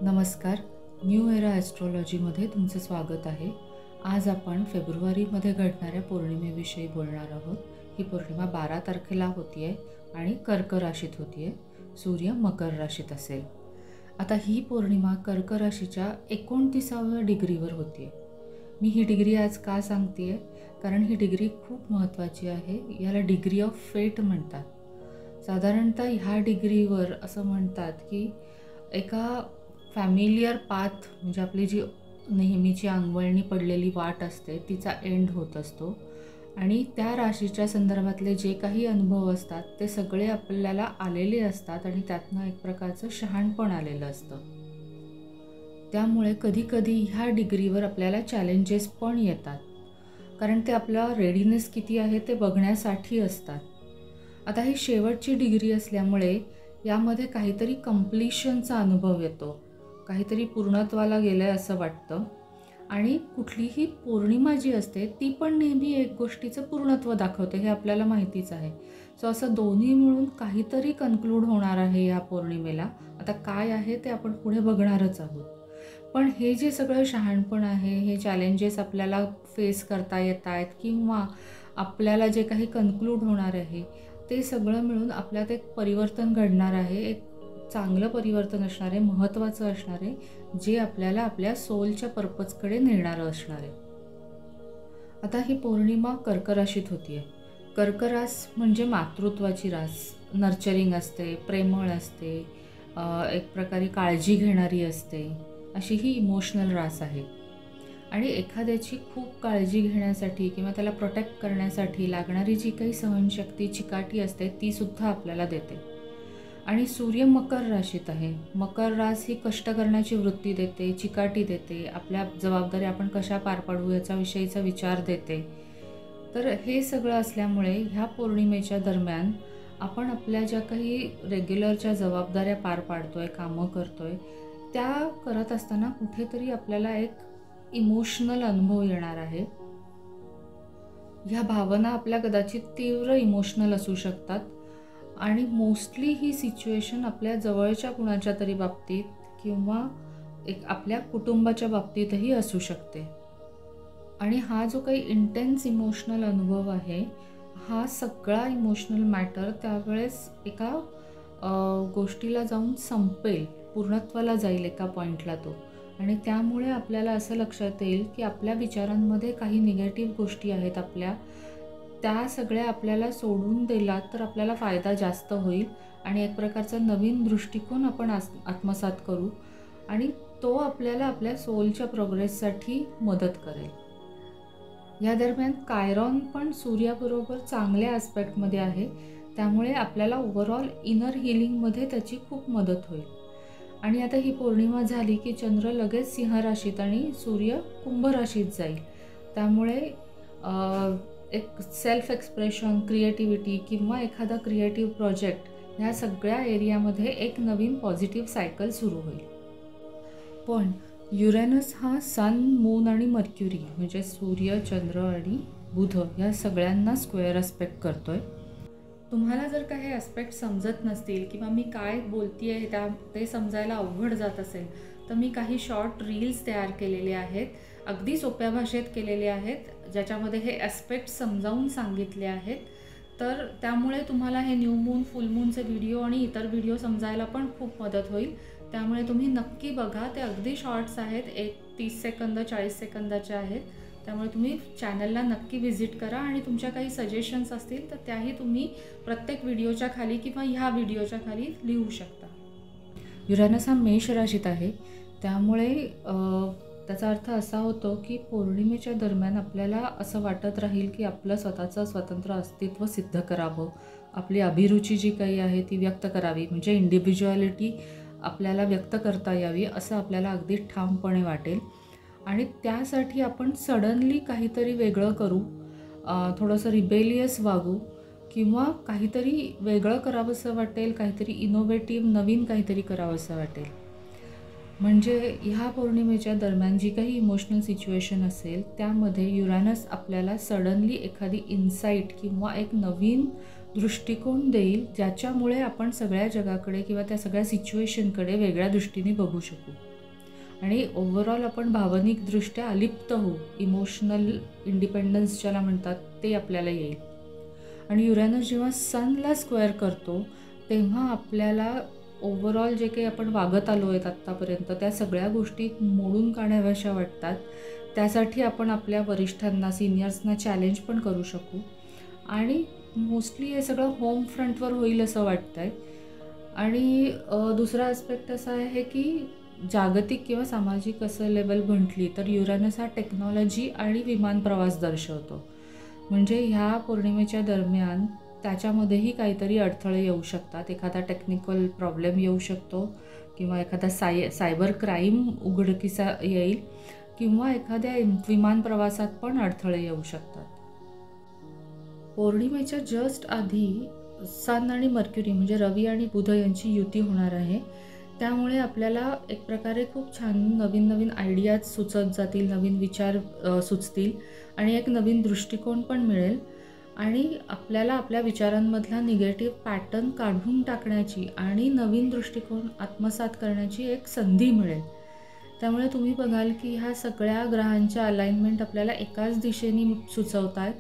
नमस्कार. New era ॲस्ट्रॉलॉजीमध्ये तुमचं स्वागत आहे. आज आपण फेब्रुवारीमध्ये घडणाऱ्या पौर्णिमेविषयी बोलणार आहोत. ही पौर्णिमा 12 तारखेला होती आहे आणि कर्क राशीत होती आहे. सूर्य मकर राशीत असेल. आता ही पौर्णिमा कर्क राशीच्या 29व्या डिग्रीवर होती आहे. मी ही डिग्री आज का सांगते आहे? कारण ही डिग्री खूप महत्त्वाची आहे. याला डिग्री ऑफ फेट म्हणतात. साधारणतः ह्या डिग्रीवर असं म्हणतात की एका फॅमिलियर पाथ म्हणजे आपली जी नेहमीची अंगवळणी पडलेली वाट असते तिचा एंड होत असतो आणि त्या राशीच्या संदर्भातले जे काही अनुभव असतात ते सगळे आपल्याला आलेले असतात आणि त्यातनं एक प्रकारचं शहाणपण आलेलं असतं. त्यामुळे कधीकधी ह्या डिग्रीवर आपल्याला चॅलेंजेस पण येतात, कारण ते आपला रेडीनेस किती आहे ते बघण्यासाठी असतात. आता ही शेवटची डिग्री असल्यामुळे यामध्ये काहीतरी कंप्लीशनचा अनुभव येतो, काहीतरी पूर्णत्वाला गेलं आहे असं वाटतं. आणि कुठलीही पौर्णिमा जी असते ती पण नेहमी एक गोष्टीचं पूर्णत्व दाखवते, हे आपल्याला माहितीच आहे. सो असं दोन्ही मिळून काहीतरी कन्क्लूड होणार आहे या पौर्णिमेला. आता काय आहे ते आपण पुढे बघणारच आहोत. पण हे जे सगळं शहाणपण आहे, हे चॅलेंजेस आपल्याला फेस करता येत आहेत किंवा आपल्याला जे काही कन्क्लूड होणार आहे ते सगळं मिळून आपल्यात एक परिवर्तन घडणार आहे. एक चांगलं परिवर्तन असणार आहे, महत्त्वाचं असणार आहे, जे आपल्याला आपल्या सोलच्या पर्पजकडे नेणारं असणार आहे. आता ही पौर्णिमा कर्क राशीत होती आहे. कर्क रास म्हणजे मातृत्वाची रास, नर्चरिंग असते, प्रेमळ असते, एक प्रकारे काळजी घेणारी असते, अशी ही इमोशनल रास आहे. आणि एखाद्याची खूप काळजी घेण्यासाठी किंवा त्याला प्रोटेक्ट करण्यासाठी लागणारी जी काही सहनशक्ती, चिकाटी असते तीसुद्धा आपल्याला देते. आणि सूर्य मकर राशीत आहे. मकर रास ही कष्ट करण्याची वृत्ती देते, चिकाटी देते, आपल्या जबाबदारी आपण कशा पार पाडू याचा विषयीचा विचार देते. तर हे सगळं असल्यामुळे ह्या पौर्णिमेच्या दरम्यान आपण आपल्या ज्या काही रेग्युलरच्या जबाबदाऱ्या पार पाडतोय, कामं करतोय, त्या करत असताना कुठेतरी आपल्याला एक इमोशनल अनुभव येणार आहे. ह्या भावना आपल्या कदाचित तीव्र इमोशनल असू शकतात आणि मोस्टली ही सिच्युएशन आपल्या जवळच्या कुणाच्या तरी बाबतीत किंवा एक आपल्या कुटुंबाच्या बाबतीतही असू शकते. आणि हा जो काही इंटेन्स इमोशनल अनुभव आहे, हा सगळा इमोशनल मॅटर त्यावेळेस एका गोष्टीला जाऊन संपेल, पूर्णत्वाला जाईल एका पॉईंटला तो. आणि त्यामुळे आपल्याला असं लक्षात येईल की आपल्या विचारांमध्ये काही निगेटिव्ह गोष्टी आहेत आपल्या, त्या सगळ्या आपल्याला सोडून दिला तर आपल्याला फायदा जास्त होईल आणि एक प्रकारचा नवीन दृष्टिकोन आपण आत्मसात करू आणि तो आपल्याला आपल्या सोलच्या प्रोग्रेससाठी मदत करेल. या दरम्यान कायरॉन पण सूर्याबरोबर चांगल्या ॲस्पेक्टमध्ये आहे, त्यामुळे आपल्याला ओव्हरऑल इनर हिलिंगमध्ये त्याची खूप मदत होईल. आणि आता ही पौर्णिमा झाली की चंद्र लगेच सिंह राशीत आणि सूर्य कुंभ राशीत जाईल. त्यामुळे एक सेल्फ एक्सप्रेशन, क्रिएटिव्हिटी किंवा एखादा क्रिएटिव्ह प्रोजेक्ट ह्या सगळ्या एरियामध्ये एक नवीन पॉझिटिव्ह सायकल सुरू होईल. पण युरेनस हा सन, मून आणि मर्क्युरी म्हणजे सूर्य, चंद्र आणि बुध या सगळ्यांना स्क्वेअर ॲस्पेक्ट करतोय. तुम्हाला जर काही ॲस्पेक्ट समजत नसतील किंवा मी काय बोलते आहे ते समजायला अवघड जात असेल तर मी काही शॉर्ट रील्स तयार केलेले आहेत, अगदी सोप्या भाषेत केलेले आहेत, ज्याच्यामध्ये हे ॲस्पेक्ट समजावून सांगितले आहेत. तर त्यामुळे तुम्हाला हे न्यू मून, फुल मूनचे व्हिडिओ आणि इतर व्हिडिओ समजायला पण खूप मदत होईल. त्यामुळे तुम्ही नक्की बघा. ते अगदी शॉर्ट्स आहेत, 30 सेकंद 40 सेकंदाचे आहेत. त्यामुळे तुम्ही चॅनलला नक्की व्हिजिट करा आणि तुमच्या काही सजेशन्स असतील तर त्याही तुम्ही प्रत्येक व्हिडिओच्या खाली किंवा ह्या व्हिडिओच्या खाली लिहू शकता. युरेनस हा मेष राशीत आहे, त्यामुळे त्याचा अर्थ असा होतो की पौर्णिमेच्या दरम्यान आपल्याला असं वाटत राहील की आपलं स्वतःचं स्वतंत्र अस्तित्व सिद्ध करावं, आपली अभिरुची जी काही आहे ती व्यक्त करावी, म्हणजे इंडिव्हिज्युअलिटी आपल्याला व्यक्त करता यावी असं आपल्याला अगदी ठामपणे वाटेल. आणि त्यासाठी आपण सडनली काहीतरी वेगळं करू, थोडंसं रिबेलियस वागू किंवा काहीतरी वेगळं करावंसं वाटेल, काहीतरी इनोव्हेटिव्ह नवीन काहीतरी करावंसं वाटेल. म्हणजे ह्या पौर्णिमेच्या दरम्यान जी काही इमोशनल सिच्युएशन असेल त्यामध्ये युरेनस आपल्याला सडनली एखादी इन्साईट किंवा एक नवीन दृष्टिकोन देईल, ज्याच्यामुळे आपण सगळ्या जगाकडे किंवा त्या सगळ्या सिच्युएशनकडे वेगळ्या दृष्टीने बघू शकू. आणि ओव्हरऑल आपण भावनिकदृष्ट्या अलिप्त होऊ, इमोशनल इंडिपेंडन्स ज्याला म्हणतात ते आपल्याला येईल. आणि युरॅनस जेव्हा सनला स्क्वेअर करतो तेव्हा आपल्याला ओव्हरऑल जे काही आपण वागत आलो आहेत आत्तापर्यंत त्या सगळ्या गोष्टी मोडून काढाव्याशा वाटतात. त्यासाठी आपण आपल्या वरिष्ठांना, सिनियर्सना चॅलेंज पण करू शकू. आणि मोस्टली हे सगळं होम फ्रंटवर होईल असं वाटतं आहे. आणि दुसरा ॲस्पेक्ट असा आहे की जागतिक किंवा सामाजिक असं लेवल म्हटली तर युरॅनस हा टेक्नॉलॉजी आणि विमान प्रवास दर्शवतो. म्हणजे ह्या पौर्णिमेच्या दरम्यान त्याच्यामध्येही काहीतरी अडथळे येऊ शकतात. एखादा टेक्निकल प्रॉब्लेम येऊ शकतो किंवा एखादा सायबर क्राईम उघडकीसा येईल किंवा एखाद्या विमान प्रवासात पण अडथळे येऊ शकतात. पौर्णिमेच्या जस्ट आधी सन आणि मर्क्युरी म्हणजे रवी आणि बुध यांची युती होणार आहे. त्यामुळे आपल्याला एक प्रकारे खूप छान नवीन नवीन आयडियाज सुचत जातील, नवीन विचार सुचतील आणि एक नवीन दृष्टिकोन पण मिळेल. आणि आपल्याला आपल्या विचारांमधला निगेटिव्ह पॅटर्न काढून टाकण्याची आणि नवीन दृष्टिकोन आत्मसात करण्याची एक संधी मिळेल. त्यामुळे तुम्ही बघाल की ह्या सगळ्या ग्रहांच्या अलाइनमेंट आपल्याला एकाच दिशेने सुचवत आहेत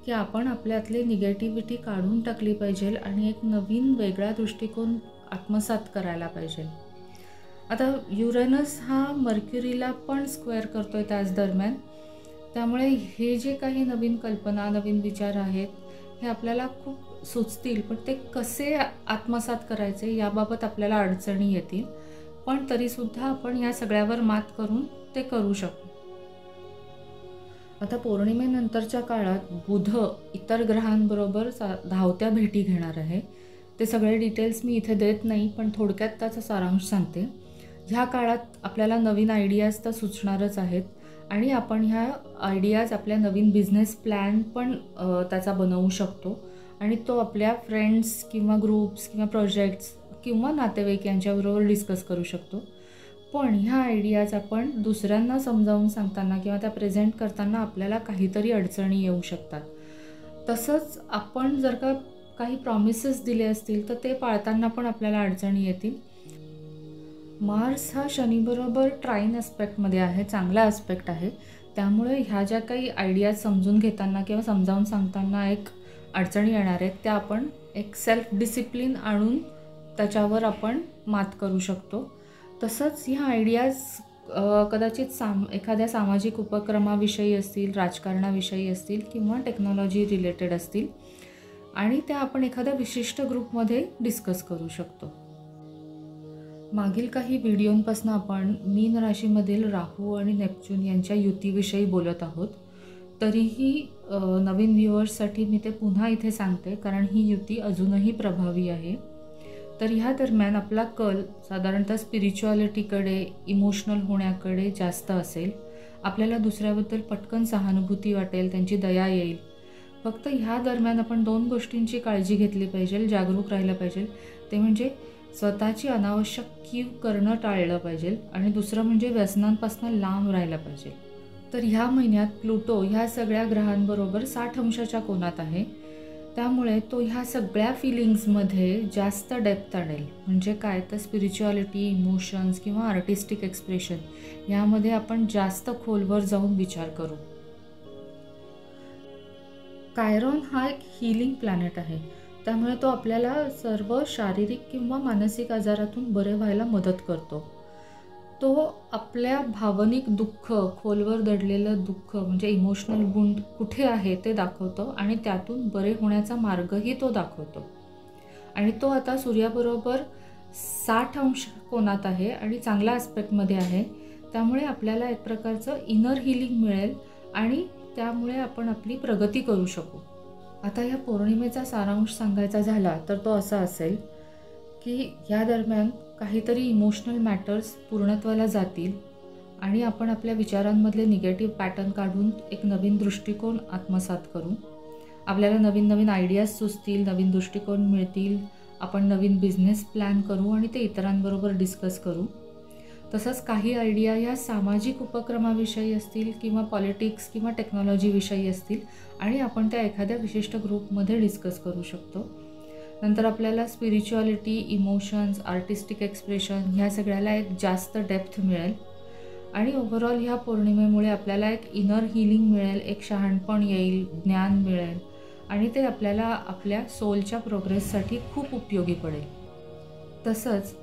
की आपण आपल्यातले निगेटिव्हिटी काढून टाकली पाहिजे आणि एक नवीन वेगळा दृष्टिकोन आत्मसात करायला पाहिजे. आता युरॅनस हा मर्क्युरीला पण स्क्वेअर करतो आहे त्याच दरम्यान. त्यामुळे हे जे काही नवीन कल्पना, नवीन विचार आहेत हे आपल्याला खूप सुचतील, पण ते कसे आत्मसात करायचे याबाबत आपल्याला अडचणी येतील. पण तरीसुद्धा आपण या सगळ्यावर मात करून ते करू शकू. आता पौर्णिमेनंतरच्या काळात बुध इतर ग्रहांबरोबर धावत्या भेटी घेणार आहे. ते सगळे डिटेल्स मी इथे देत नाही, पण थोडक्यात त्याचा सारांश सांगते. ह्या काळात आपल्याला नवीन आयडियाज तर सुचणारच आहेत आणि आपण ह्या आयडियाज आपल्या नवीन बिझनेस प्लॅन पण त्याचा बनवू शकतो आणि तो आपल्या फ्रेंड्स किंवा ग्रुप्स किंवा प्रोजेक्ट्स किंवा नातेवाईक यांच्याबरोबर डिस्कस करू शकतो. पण ह्या आयडियाज आपण दुसऱ्यांना समजावून सांगताना किंवा त्या प्रेझेंट करताना आपल्याला काहीतरी अडचणी येऊ शकतात. तसंच आपण जर का काही प्रॉमिसेस दिले असतील तर ते पाळताना पण आपल्याला अडचणी येतील. मार्स हा शनीबरोबर ट्राईन ॲस्पेक्टमध्ये आहे, चांगला ॲस्पेक्ट आहे. त्यामुळे ह्या ज्या काही आयडियाज समजून घेताना किंवा समजावून सांगताना एक अडचणी येणार आहेत त्या आपण एक सेल्फ डिसिप्लिन आणून त्याच्यावर आपण मात करू शकतो. तसंच ह्या आयडियाज कदाचित एखाद्या सामाजिक उपक्रमाविषयी असतील, राजकारणाविषयी असतील किंवा टेक्नॉलॉजी रिलेटेड असतील आणि त्या आपण एखाद्या विशिष्ट ग्रुपमध्ये डिस्कस करू शकतो. मागील काही व्हिडिओंपासून आपण मीन राशीमधील राहू आणि नेपच्यून यांच्या युतीविषयी बोलत आहोत. तरीही नवीन व्ह्युअर्ससाठी मी ते पुन्हा इथे सांगते कारण ही युती अजूनही प्रभावी आहे. तर ह्या दरम्यान आपला कल साधारणतः स्पिरिच्युअलिटीकडे, इमोशनल होण्याकडे जास्त असेल. आपल्याला दुसऱ्याबद्दल पटकन सहानुभूती वाटेल, त्यांची दया येईल. फक्त ह्या दरम्यान आपण 2 गोष्टींची काळजी घेतली पाहिजे, जागरूक राहिलं पाहिजे. ते म्हणजे स्वतःची अनावश्यक कीव करणं टाळलं पाहिजे आणि दुसरं म्हणजे व्यसनांपासून लांब राहायला पाहिजे. तर ह्या महिन्यात प्लुटो ह्या सगळ्या ग्रहांबरोबर 60 अंशाच्या कोनात आहे. त्यामुळे तो ह्या सगळ्या फिलिंग्समध्ये जास्त डेप्थ आणेल. म्हणजे काय तर स्पिरिच्युअलिटी, इमोशन्स किंवा आर्टिस्टिक एक्सप्रेशन यामध्ये आपण जास्त खोलवर जाऊन विचार करू. कायरॉन हा एक हीलिंग प्लॅनेट आहे. त्यामुळे तो आपल्याला सर्व शारीरिक किंवा मानसिक आजारातून बरे व्हायला मदत करतो. तो आपल्या भावनिक दुःख, खोलवर दडलेलं दुःख म्हणजे इमोशनल वुंड कुठे आहे ते दाखवतो आणि त्यातून बरे होण्याचा मार्गही तो दाखवतो. आणि तो आता सूर्याबरोबर 60 अंश कोनात आहे आणि चांगल्या ॲस्पेक्टमध्ये आहे. त्यामुळे आपल्याला एक प्रकारचं इनर हिलिंग मिळेल आणि त्यामुळे आपण आपली प्रगती करू शकू. आता या पौर्णिमेचा सारांश सांगायचा झाला तर तो असा असेल की या दरम्यान काहीतरी इमोशनल मॅटर्स पूर्णत्वाला जातील आणि आपण आपल्या विचारांमधले निगेटिव्ह पॅटर्न काढून एक नवीन दृष्टिकोन आत्मसात करू. आपल्याला नवीन नवीन आयडियाज सुचतील, नवीन दृष्टिकोन मिळतील. आपण नवीन बिझनेस प्लॅन करू आणि ते इतरांबरोबर डिस्कस करू. तसंच काही आयडिया या सामाजिक उपक्रमाविषयी असतील किंवा पॉलिटिक्स किंवा टेक्नॉलॉजीविषयी असतील आणि आपण त्या एखाद्या विशिष्ट ग्रुपमध्ये डिस्कस करू शकतो. नंतर आपल्याला स्पिरिच्युअलिटी, इमोशन्स, आर्टिस्टिक एक्सप्रेशन ह्या सगळ्याला एक जास्त डेप्थ मिळेल आणि ओव्हरऑल ह्या पौर्णिमेमुळे आपल्याला एक इनर हीलिंग मिळेल, एक शहाणपण येईल, ज्ञान मिळेल आणि ते आपल्याला आपल्या सोलच्या प्रोग्रेससाठी खूप उपयोगी पडेल. तसंच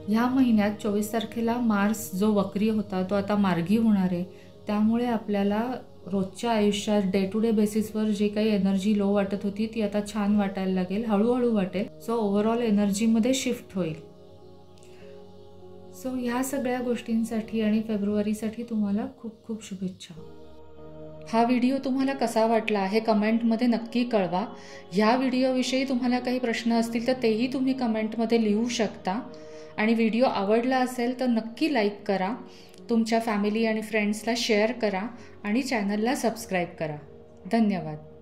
ह्या महिन्यात 24 तारखेला मार्स जो वक्री होता तो आता मार्गी होणार आहे. त्यामुळे आपल्याला रोजच्या आयुष्यात डे टू डे बेसिसवर जी काही एनर्जी लो वाटत होती ती आता छान वाटायला लागेल, हळूहळू वाटेल. सो ओव्हरऑल एनर्जीमध्ये शिफ्ट होईल. सो ह्या सगळ्या गोष्टींसाठी आणि फेब्रुवारीसाठी तुम्हाला खूप खूप शुभेच्छा. हा व्हिडिओ तुम्हाला कसा वाटला हे कमेंटमध्ये नक्की कळवा. ह्या व्हिडिओविषयी तुम्हाला काही प्रश्न असतील तर तेही तुम्ही कमेंटमध्ये लिहू शकता. आणि व्हिडिओ आवडला असेल तर नक्की लाईक करा, तुमच्या फॅमिली आणि फ्रेंड्सला शेअर करा आणि चॅनलला सबस्क्राईब करा. धन्यवाद.